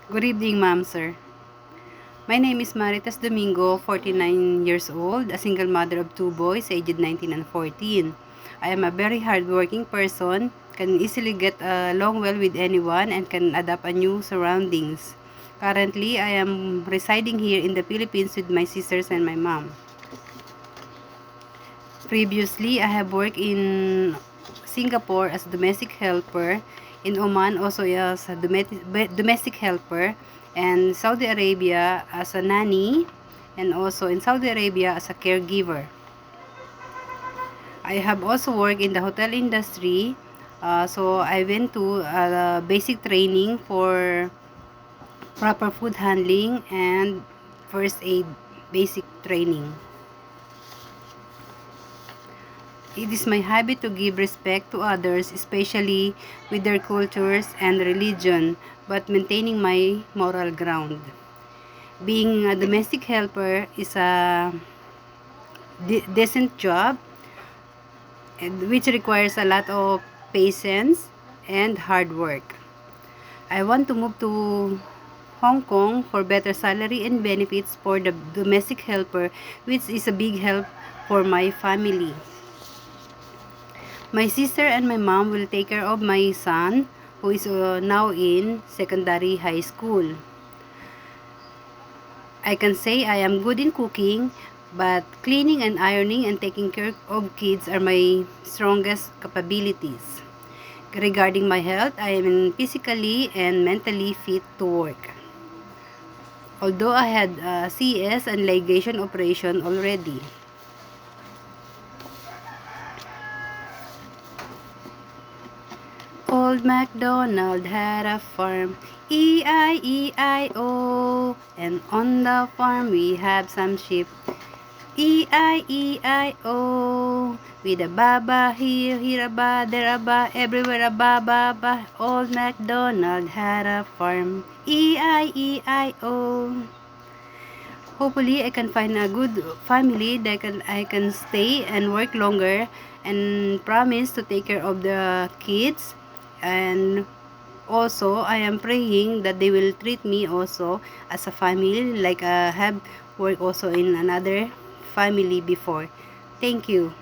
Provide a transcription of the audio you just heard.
Good evening, ma'am, sir. My name is Maritas Domingo, 49 years old, a single mother of two boys, aged 19 and 14. I am a very hardworking person, can easily get along well with anyone, and can adapt a new surroundings. Currently, I am residing here in the Philippines with my sisters and my mom. Previously, I have worked in Singapore as a domestic helper, in Oman also as a domestic helper, and Saudi Arabia as a nanny, and also in Saudi Arabia as a caregiver. I have also worked in the hotel industry, so I went to basic training for proper food handling and first aid basic training. It is my habit to give respect to others, especially with their cultures and religion, but maintaining my moral ground. Being a domestic helper is a decent job, which requires a lot of patience and hard work. I want to move to Hong Kong for better salary and benefits for the domestic helper, which is a big help for my family. My sister and my mom will take care of my son, who is now in secondary high school. I can say I am good in cooking, but cleaning and ironing and taking care of kids are my strongest capabilities. Regarding my health, I am physically and mentally fit to work. Although I had CS and ligation operation already. Old MacDonald had a farm, E-I-E-I-O, and on the farm we have some sheep, E-I-E-I-O. With a baba here, here a ba, there a ba, everywhere a ba, ba, ba. Old MacDonald had a farm, E-I-E-I-O. Hopefully, I can find a good family that I can stay and work longer, and promise to take care of the kids. And also, I am praying that they will treat me also as a family, like I have worked also in another family before. Thank you.